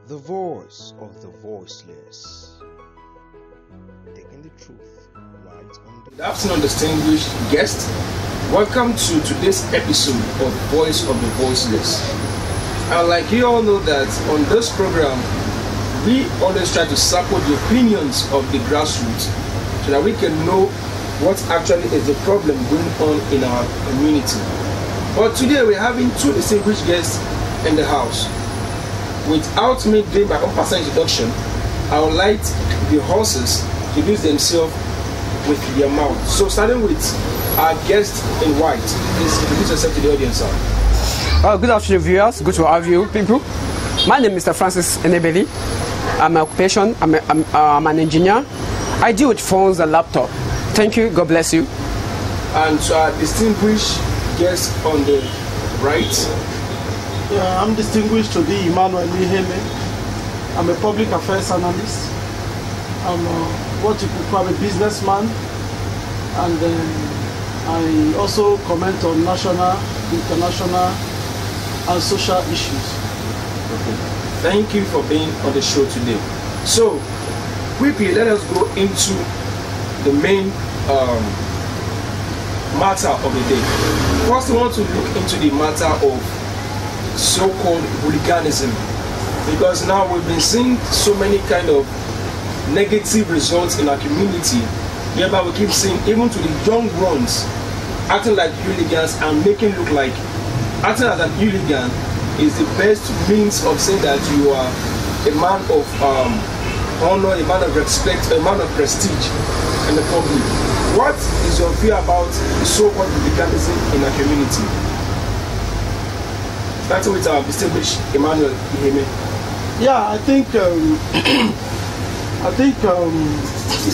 The voice of the voiceless, taking the truth right on the... Good afternoon, distinguished guests. Welcome to today's episode of Voice of the Voiceless. And like you all know that on this program, we always try to support the opinions of the grassroots so that we can know what actually is the problem going on in our community. But today we're having two distinguished guests in the house. Without me doing my own personal introduction, I would like the horses to introduce themselves with their mouth. So starting with our guest in white, please introduce yourself to the audience, sir. Good afternoon, viewers. Good to have you, people. My name is Mr. Francis Enebeli. I'm an occupation. I'm an engineer. I deal with phones and laptop. Thank you. God bless you. And to our distinguished guest on the right. Yeah, I'm distinguished to be Emmanuel. Iheme. I'm a public affairs analyst. I'm what you could call a businessman, and I also comment on national, international, and social issues. Okay. Thank you for being on the show today. So, quickly, let us go into the main matter of the day. First, we want to look into the matter of so-called hooliganism, because now we've been seeing so many kind of negative results in our community, whereby we keep seeing even to the young ones acting like hooligans and making look like acting as an hooligan is the best means of saying that you are a man of honor, a man of respect, a man of prestige in the public. What is your view about so-called hooliganism in our community? Starting with our distinguished Emmanuel Iheme. Yeah, I think it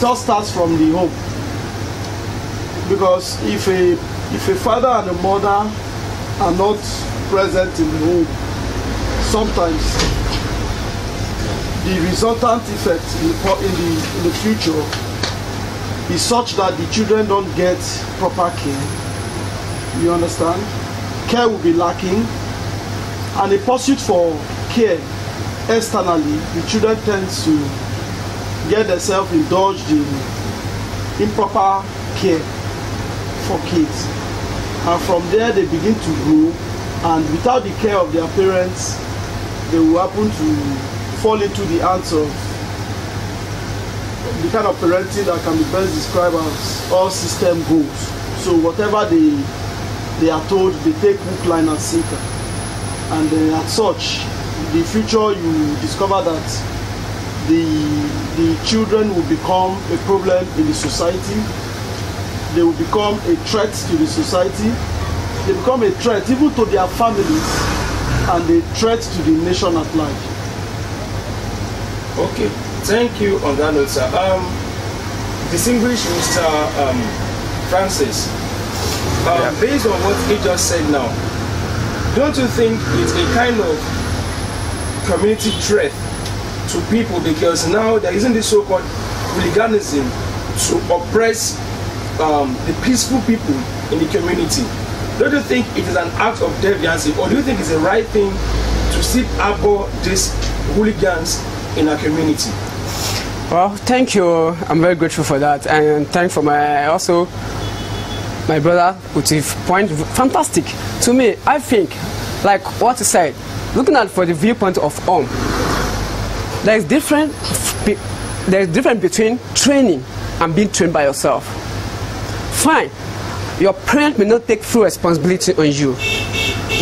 all starts from the home, because if a father and a mother are not present in the home, sometimes the resultant effect in the future is such that the children don't get proper care. You understand? Care will be lacking, and the pursuit for care externally, the children tend to get themselves indulged in improper care for kids, and from there they begin to grow, and without the care of their parents, they will happen to fall into the hands of the kind of parenting that can be best described as all system goes. So whatever they are told, they take hook, line and sinker, and as such, in the future you discover that the children will become a problem in the society. They will become a threat to the society. They become a threat even to their families, and a threat to the nation at large. Okay, thank you on that note, sir. Distinguished Mr. Francis, based on what he just said now, don't you think it's a kind of community threat to people, because now there isn't this so-called hooliganism to oppress the peaceful people in the community? Don't you think it is an act of deviancy, or do you think it's the right thing to still harbor these hooligans in our community? Well, thank you. I'm very grateful for that, and thank for also my brother with his point. Fantastic. To me, I think, like what he said, looking at for the viewpoint of home, there is difference between training and being trained by yourself. Fine, your parent may not take full responsibility on you,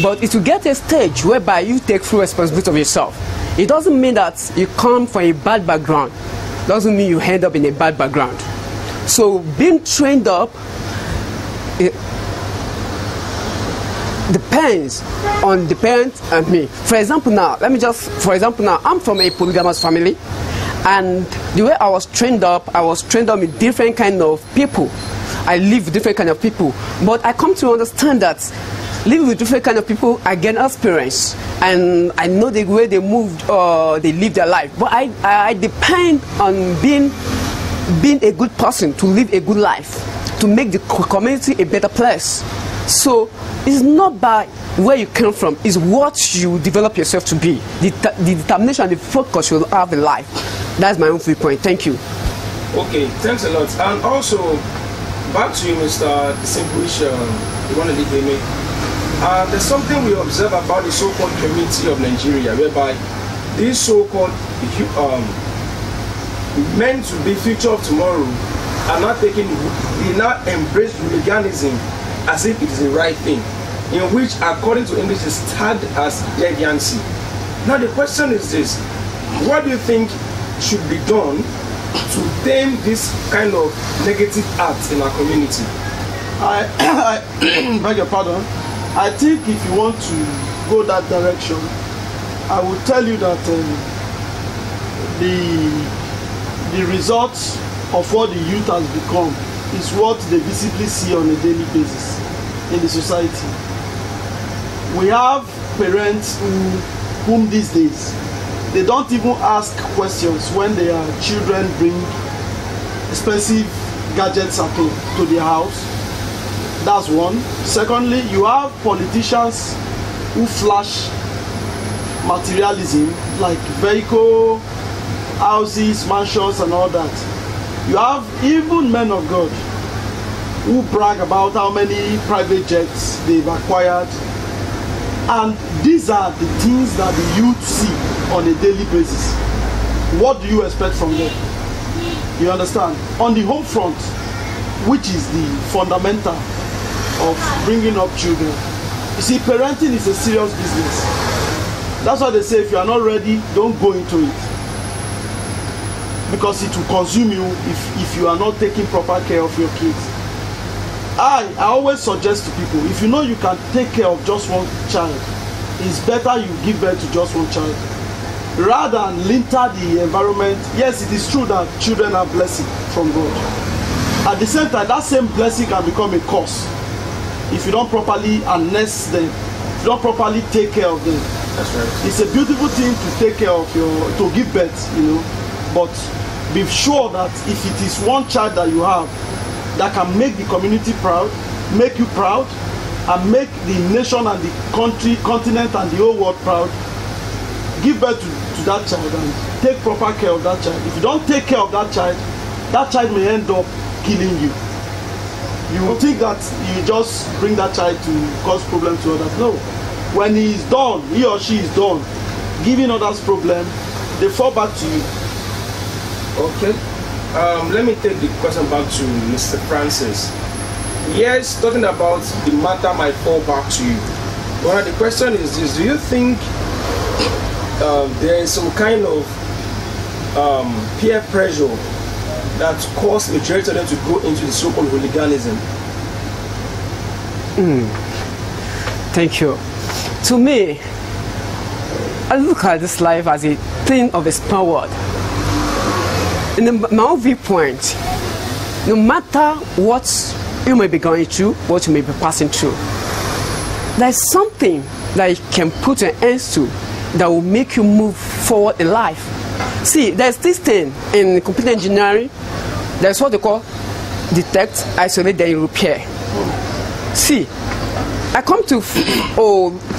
but it will get a stage whereby you take full responsibility of yourself. It doesn't mean that you come from a bad background. Doesn't mean you end up in a bad background. So being trained up, it depends on the parent and me. For example now, I'm from a polygamous family, and the way I was trained up with different kind of people. I live with different kind of people, but I come to understand that living with different kind of people, I gain experience, and I know the way they moved or they live their life. But I depend on being a good person to live a good life, to make the community a better place. So it's not by where you came from, it's what you develop yourself to be. The determination and the focus you have in life. That's my own viewpoint. Thank you. Okay, thanks a lot. And also, back to you, Mr. Simplish, Iheme. There's something we observe about the so-called community of Nigeria, whereby these so-called meant to be future of tomorrow are not taking, they now embrace hooliganism as if it is the right thing, in which, according to English, is tagged as deviancy. Now the question is this: what do you think should be done to tame this kind of negative acts in our community? I beg your pardon. I think if you want to go that direction, I will tell you that the results of what the youth has become is what they visibly see on a daily basis in the society. We have parents whom these days, they don't even ask questions when their children bring expensive gadgets at home to their house. That's one. Secondly, you have politicians who flash materialism, like vehicle, houses, mansions and all that. You have even men of God who brag about how many private jets they've acquired. And these are the things that the youth see on a daily basis. What do you expect from them? You understand? On the home front, which is the fundamental of bringing up children, you see, parenting is a serious business. That's why they say if you are not ready, don't go into it, because it will consume you if you are not taking proper care of your kids. I always suggest to people, if you know you can take care of just one child, it's better you give birth to just one child rather than litter the environment. Yes, it is true that children are blessing from God. At the same time, that same blessing can become a curse if you don't properly harness them, if you don't properly take care of them. That's right. It's a beautiful thing to take care of to give birth, you know, but be sure that if it is one child that you have that can make the community proud, make you proud, and make the nation and the country, continent and the whole world proud, give birth to that child and take proper care of that child. If you don't take care of that child may end up killing you. You will think that you just bring that child to cause problems to others. No. When he is done, he or she is done giving others problem, they fall back to you. Okay. Let me take the question back to Mr. Francis. Yes, talking about the matter might fall back to you. But the question is this: do you think there is some kind of peer pressure that caused majority of them to go into the so-called hooliganism? Thank you. To me, I look at this life as a thing of a small world. In my own viewpoint, no matter what you may be going through, what you may be passing through, there's something that you can put an end to that will make you move forward in life. See, there's this thing in computer engineering, there's what they call detect, isolate, then repair. See, I come to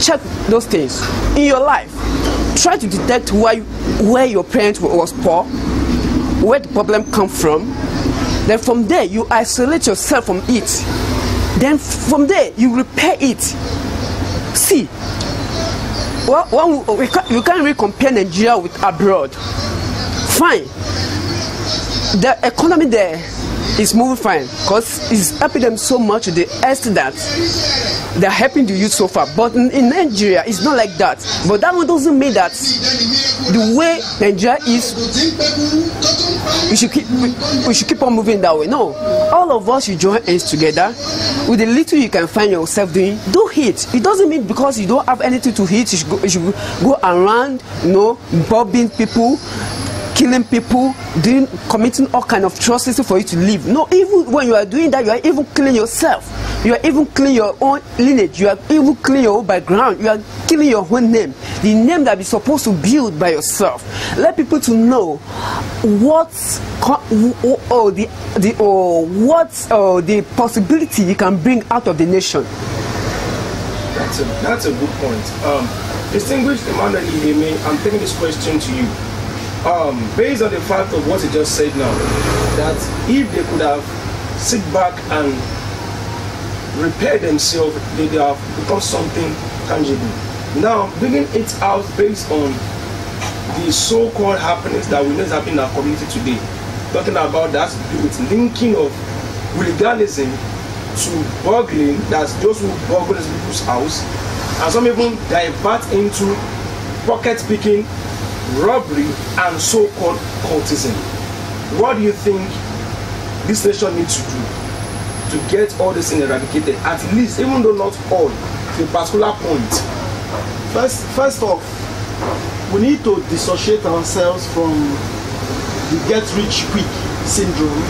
check those things in your life. Try to detect where your parents was poor, where the problem comes from. Then from there you isolate yourself from it. Then from there you repair it. See, well, you can't really compare Nigeria with abroad. Fine, the economy there is moving fine because it's helping them so much to the extent that they're helping the youth so far. But in Nigeria, it's not like that. But that one doesn't mean that the way Nigeria is, we should keep on moving that way. No, all of us should join hands together. With the little you can find yourself doing, do it. It doesn't mean because you don't have anything to hit, you should go around, bombing people, killing people, committing all kind of atrocities for you to live. No, even when you are doing that, you are even killing yourself. You are even killing your own lineage. You are even killing your own background. You are killing your own name, the name that you're supposed to build by yourself. Let people to know the possibility you can bring out of the nation. That's a good point. Distinguished Emmanuel Iheme, I'm taking this question to you. Based on the fact of what you just said now, that if they could have sit back and repair themselves, they have become something tangible. Now, bringing it out based on the so-called happiness that we know is happening in our community today, talking about that to do with linking of hooliganism to burgling, that's those who burgle in people's house, and some even divert into pocket picking, robbery, and so-called cultism. What do you think this nation needs to do to get all this thing eradicated, at least, even though not all, to a particular point? First off, we need to dissociate ourselves from the get-rich-quick syndrome,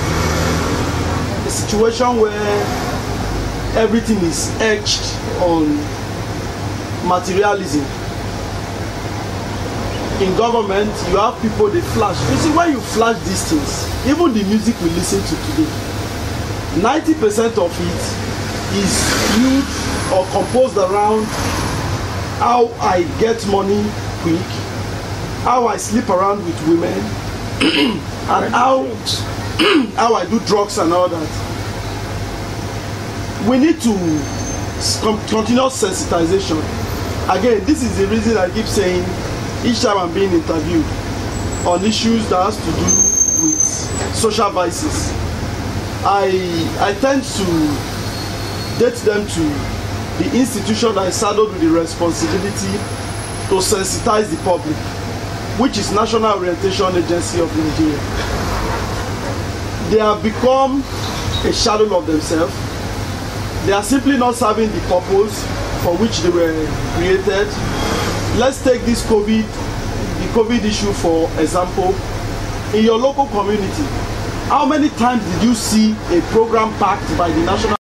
a situation where everything is etched on materialism. In government, you have people, they flash. You see, when you flash these things, even the music we listen to today, 90% of it is built or composed around how I get money quick, how I sleep around with women, and how I do drugs and all that. We need to continuous sensitization. Again, this is the reason I keep saying each time I'm being interviewed on issues that has to do with social vices, I tend to date them to the institution that is saddled with the responsibility to sensitize the public, which is National Orientation Agency of Nigeria. They have become a shadow of themselves. They are simply not serving the purpose for which they were created. Let's take this the COVID issue for example. In your local community, how many times did you see a program backed by the National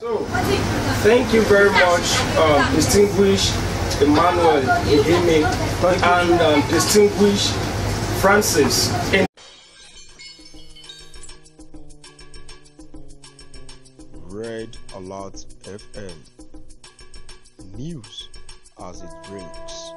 So, thank you very much, distinguished Emmanuel, Iheme, and distinguished Francis. Red Alert FM. News as it breaks.